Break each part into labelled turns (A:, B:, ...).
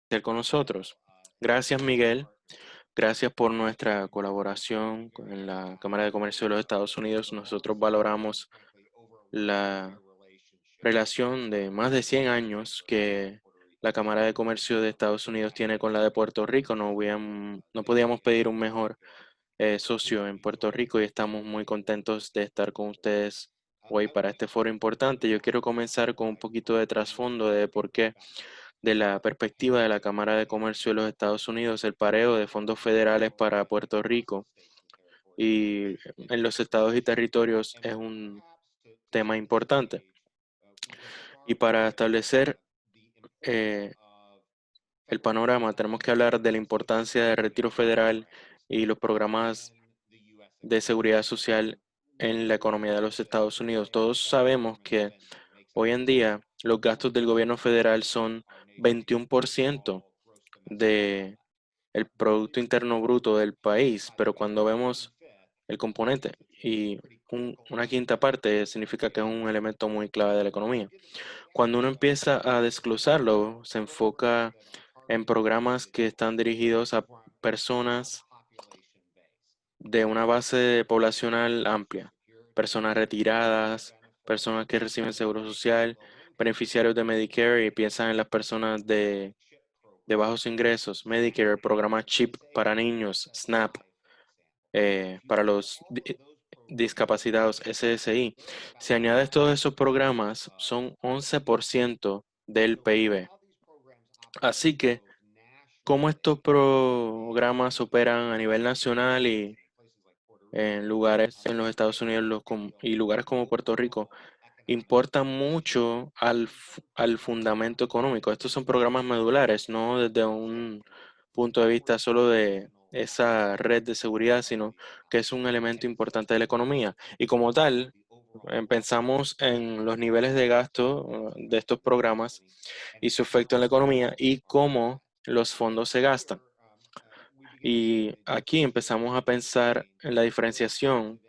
A: estar con nosotros. Gracias, Miguel. Gracias por nuestra colaboración en la Cámara de Comercio de los Estados Unidos. Nosotros valoramos la relación de más de 100 años que la Cámara de Comercio de Estados Unidos tiene con la de Puerto Rico. No podíamos pedir un mejor socio en Puerto Rico y estamos muy contentos de estar con ustedes hoy para este foro importante. Yo quiero comenzar con un poquito de trasfondo de por qué, de la perspectiva de la Cámara de Comercio de los Estados Unidos, el pareo de fondos federales para Puerto Rico y en los estados y territorios es un tema importante. Y para establecer eh, el panorama, tenemos que hablar de la importancia del retiro federal y los programas de seguridad social en la economía de los Estados Unidos. Todos sabemos que hoy en día los gastos del gobierno federal son 21% de el Producto Interno Bruto del país, pero cuando vemos el componente y una quinta parte significa que es un elemento muy clave de la economía. Cuando uno empieza a desglosarlo, se enfoca en programas que están dirigidos a personas de una base poblacional amplia, personas retiradas, personas que reciben seguro social, beneficiarios de Medicare y piensan en las personas de bajos ingresos, Medicare, el programa CHIP para niños, SNAP, para los discapacitados, SSI. Si añades todos esos programas, son 11% del PIB. Así que, ¿cómo estos programas operan a nivel nacional y en lugares en los Estados Unidos y lugares como Puerto Rico? Importa mucho al fundamento económico. Estos son programas medulares, no desde un punto de vista solo de esa red de seguridad, sino que es un elemento importante de la economía. Y como tal, pensamos en los niveles de gasto de estos programas y su efecto en la economía y cómo los fondos se gastan. Y aquí empezamos a pensar en la diferenciación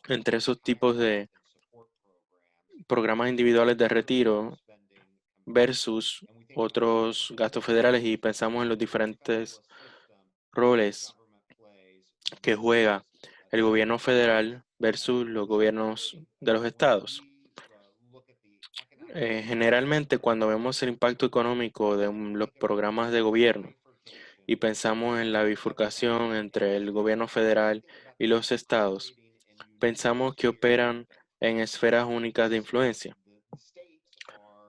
A: entre esos tipos de programas individuales de retiro versus otros gastos federales y pensamos en los diferentes roles que juega el gobierno federal versus los gobiernos de los estados. Generalmente cuando vemos el impacto económico de los programas de gobierno y pensamos en la bifurcación entre el gobierno federal y los estados, pensamos que operan en esferas únicas de influencia.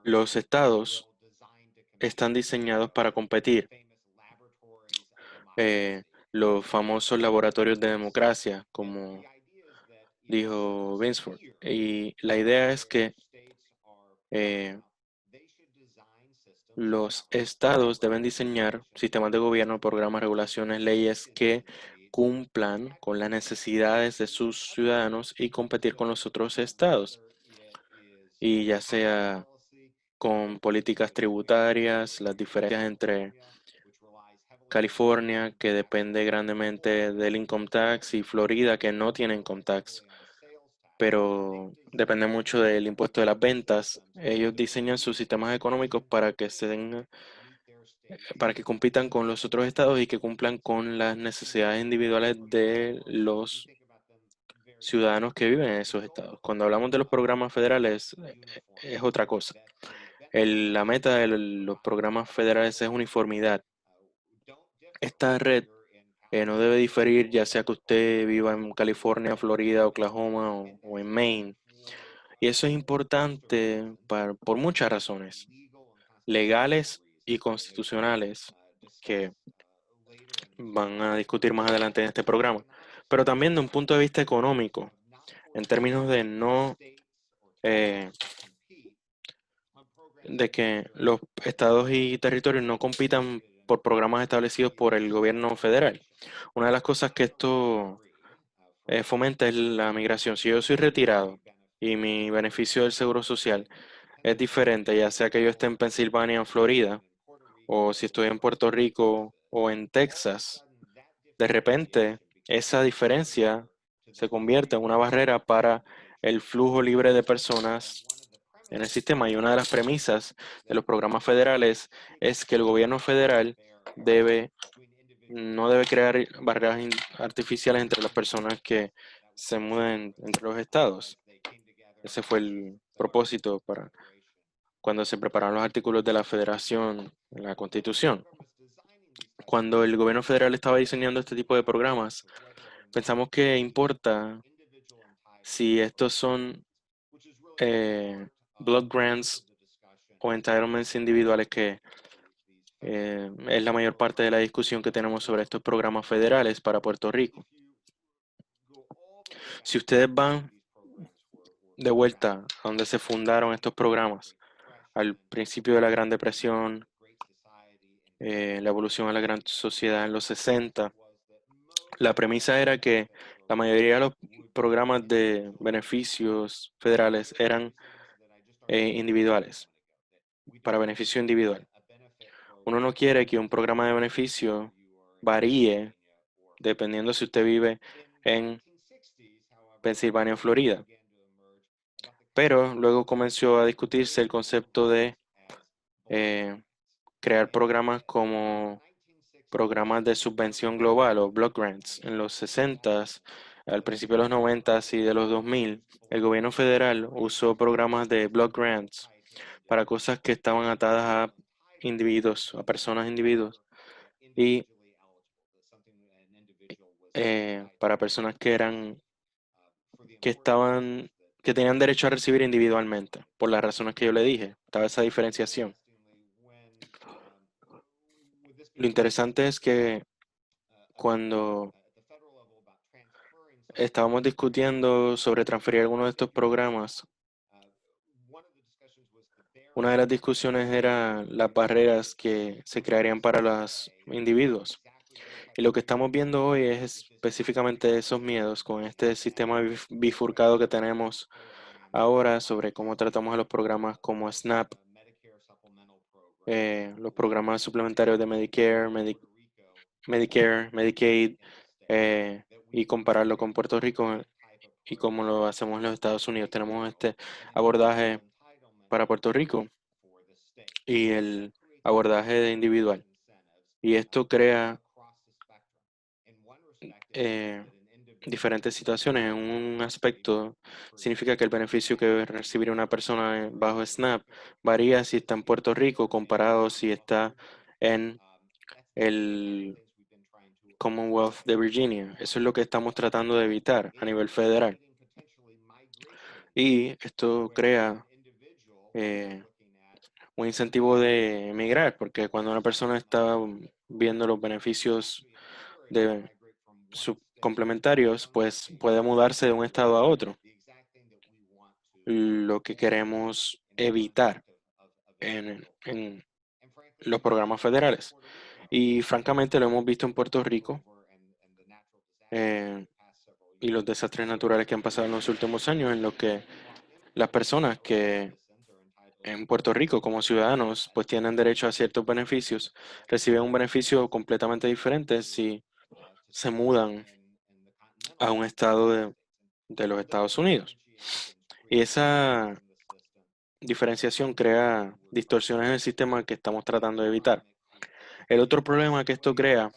A: Los estados están diseñados para competir. eh, los famosos laboratorios de democracia, como dijo Winsford. Y la idea es que eh, los estados deben diseñar sistemas de gobierno, programas, regulaciones, leyes que cumplan con las necesidades de sus ciudadanos y competir con los otros estados. Y ya sea con políticas tributarias, las diferencias entre California, que depende grandemente del income tax, y Florida, que no tiene income tax, pero depende mucho del impuesto de las ventas. Ellos diseñan sus sistemas económicos para que compitan con los otros estados y que cumplan con las necesidades individuales de los ciudadanos que viven en esos estados. Cuando hablamos de los programas federales, es otra cosa. La meta de los programas federales es uniformidad. Esta red no debe diferir, ya sea que usted viva en California, Florida, Oklahoma o en Maine. Y eso es importante por muchas razones, legales y constitucionales, que van a discutir más adelante en este programa, pero también de un punto de vista económico, en términos de no, eh, de que los estados y territorios no compitan por programas establecidos por el gobierno federal. Una de las cosas que esto fomenta es la migración. Si yo soy retirado y mi beneficio del seguro social es diferente, ya sea que yo esté en Pensilvania o Florida, o si estoy en Puerto Rico o en Texas, de repente esa diferencia se convierte en una barrera para el flujo libre de personas en el sistema, y una de las premisas de los programas federales es que el gobierno federal no debe crear barreras artificiales entre las personas que se muden entre los estados. Ese fue el propósito para cuando se prepararon los artículos de la federación en la Constitución. Cuando el gobierno federal estaba diseñando este tipo de programas, pensamos que importa si estos son block grants o entitlements individuales, que es la mayor parte de la discusión que tenemos sobre estos programas federales para Puerto Rico. Si ustedes van de vuelta a donde se fundaron estos programas, al principio de la Gran Depresión, la evolución a la Gran Sociedad en los 60, la premisa era que la mayoría de los programas de beneficios federales eran individuales, para beneficio individual. Uno no quiere que un programa de beneficio varíe dependiendo si usted vive en Pensilvania o Florida. Pero luego comenzó a discutirse el concepto de eh, crear programas como programas de subvención global o block grants. En los 60s, al principio de los 90s y de los 2000, el gobierno federal usó programas de block grants para cosas que estaban atadas a individuos, a personas individuos, y para personas que tenían derecho a recibir individualmente, por las razones que yo le dije. Estaba esa diferenciación. Lo interesante es que cuando estábamos discutiendo sobre transferir algunos de estos programas, una de las discusiones era las barreras que se crearían para los individuos. Y lo que estamos viendo hoy es específicamente esos miedos con este sistema bifurcado que tenemos ahora sobre cómo tratamos a los programas como SNAP, los programas suplementarios de Medicare, Medicare, Medicaid, eh, y compararlo con Puerto Rico y cómo lo hacemos en los Estados Unidos. Tenemos este abordaje para Puerto Rico y el abordaje de individual. Y esto crea eh, diferentes situaciones. En un aspecto, significa que el beneficio que recibiría una persona bajo SNAP varía si está en Puerto Rico comparado si está en el Commonwealth de Virginia. Eso es lo que estamos tratando de evitar a nivel federal. Y esto crea eh, un incentivo de emigrar, porque cuando una persona está viendo los beneficios de sus complementarios, pues puede mudarse de un estado a otro. Lo que queremos evitar en los programas federales. Y francamente lo hemos visto en Puerto Rico, eh, y los desastres naturales que han pasado en los últimos años, en los que las personas que en Puerto Rico como ciudadanos pues tienen derecho a ciertos beneficios, reciben un beneficio completamente diferente si se mudan a un estado de los Estados Unidos. Y esa diferenciación crea distorsiones en el sistema que estamos tratando de evitar. El otro problema que esto crea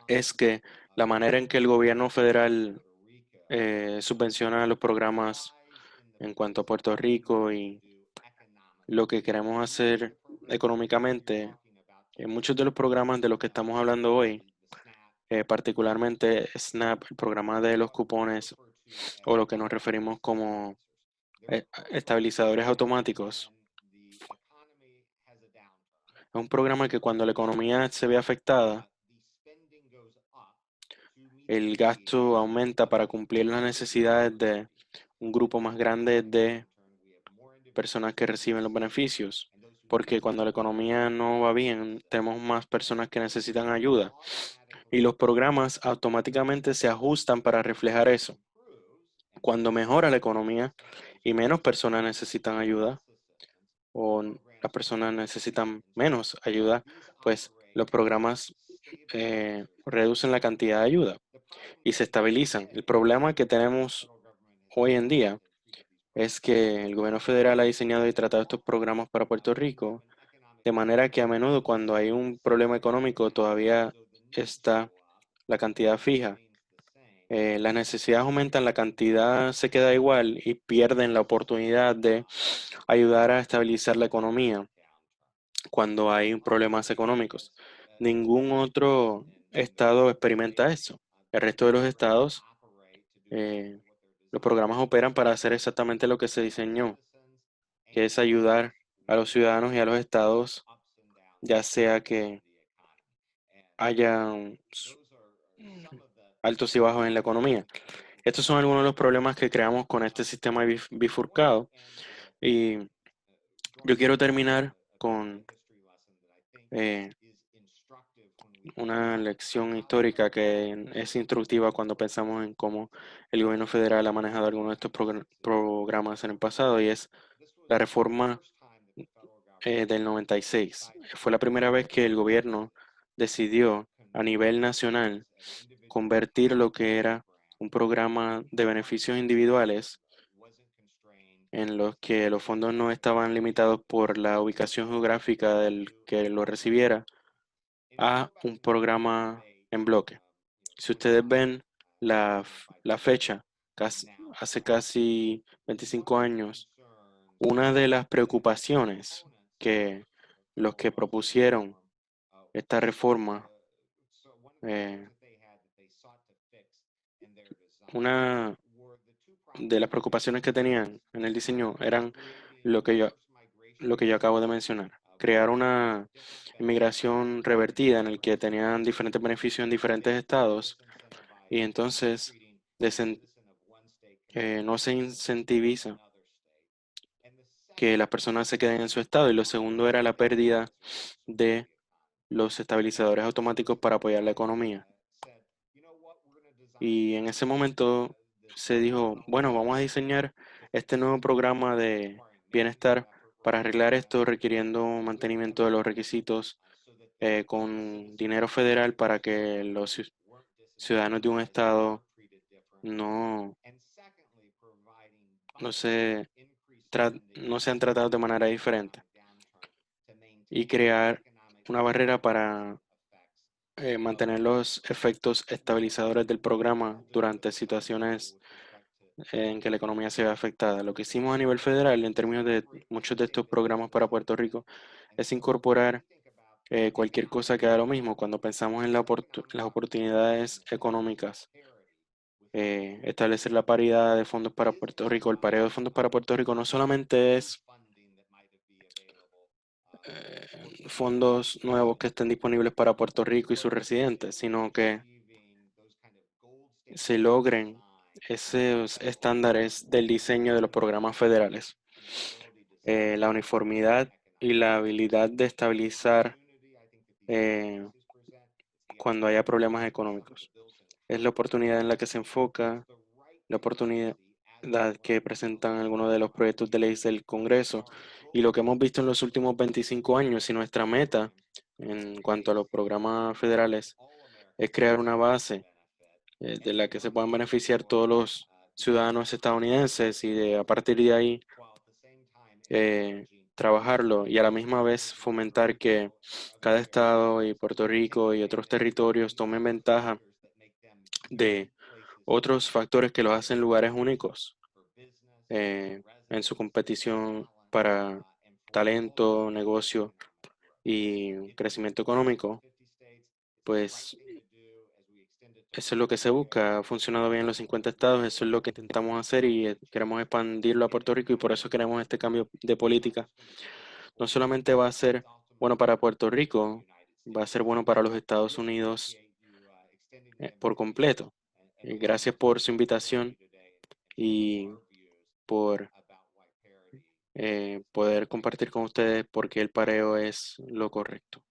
A: es que la manera en que el gobierno federal subvenciona los programas en cuanto a Puerto Rico y lo que queremos hacer económicamente, en muchos de los programas de los que estamos hablando hoy, particularmente SNAP, el programa de los cupones o lo que nos referimos como estabilizadores automáticos, es un programa que cuando la economía se ve afectada, el gasto aumenta para cumplir las necesidades de un grupo más grande de personas que reciben los beneficios. Porque cuando la economía no va bien, tenemos más personas que necesitan ayuda. Y los programas automáticamente se ajustan para reflejar eso. Cuando mejora la economía y menos personas necesitan ayuda, o las personas necesitan menos ayuda, pues los programas reducen la cantidad de ayuda y se estabilizan. El problema que tenemos hoy en día es que el gobierno federal ha diseñado y tratado estos programas para Puerto Rico de manera que a menudo cuando hay un problema económico todavía está la cantidad fija. Las necesidades aumentan, la cantidad se queda igual y pierden la oportunidad de ayudar a estabilizar la economía cuando hay problemas económicos. Ningún otro estado experimenta eso. El resto de los estados, eh, los programas operan para hacer exactamente lo que se diseñó, que es ayudar a los ciudadanos y a los estados, ya sea que haya altos y bajos en la economía. Estos son algunos de los problemas que creamos con este sistema bifurcado y yo quiero terminar con eh, una lección histórica que es instructiva cuando pensamos en cómo el gobierno federal ha manejado algunos de estos programas en el pasado y es la reforma del 96. Fue la primera vez que el gobierno decidió a nivel nacional convertir lo que era un programa de beneficios individuales en los que los fondos no estaban limitados por la ubicación geográfica del que lo recibiera a un programa en bloque. Si ustedes ven la fecha, hace casi 25 años, una de las preocupaciones que los que propusieron esta reforma, eh, una de las preocupaciones que tenían en el diseño eran lo que yo, lo que yo acabo de mencionar. Crear una inmigración revertida en el que tenían diferentes beneficios en diferentes estados y entonces no se incentiviza que las personas se queden en su estado. Y lo segundo era la pérdida de los estabilizadores automáticos para apoyar la economía. Y en ese momento se dijo, bueno, vamos a diseñar este nuevo programa de bienestar para arreglar esto, requiriendo mantenimiento de los requisitos con dinero federal para que los ciudadanos de un estado no, no se no sean tratados de manera diferente y crear una barrera para mantener los efectos estabilizadores del programa durante situaciones en que la economía se ve afectada. Lo que hicimos a nivel federal en términos de muchos de estos programas para Puerto Rico es incorporar cualquier cosa que haga lo mismo cuando pensamos en las oportunidades económicas. Establecer la paridad de fondos para Puerto Rico. El pareo de fondos para Puerto Rico no solamente es fondos nuevos que estén disponibles para Puerto Rico y sus residentes, sino que se logren esos estándares del diseño de los programas federales. La uniformidad y la habilidad de estabilizar eh, cuando haya problemas económicos. Es la oportunidad en la que se enfoca, la oportunidad que presentan algunos de los proyectos de ley del Congreso y lo que hemos visto en los últimos 25 años y nuestra meta en cuanto a los programas federales es crear una base de la que se puedan beneficiar todos los ciudadanos estadounidenses y a partir de ahí eh, trabajarlo y a la misma vez fomentar que cada estado y Puerto Rico y otros territorios tomen ventaja de otros factores que los hacen lugares únicos en su competición para talento, negocio y crecimiento económico, pues eso es lo que se busca. Ha funcionado bien en los 50 estados, eso es lo que intentamos hacer y queremos expandirlo a Puerto Rico y por eso queremos este cambio de política. No solamente va a ser bueno para Puerto Rico, va a ser bueno para los Estados Unidos por completo. Gracias por su invitación y por poder compartir con ustedes por qué el pareo es lo correcto.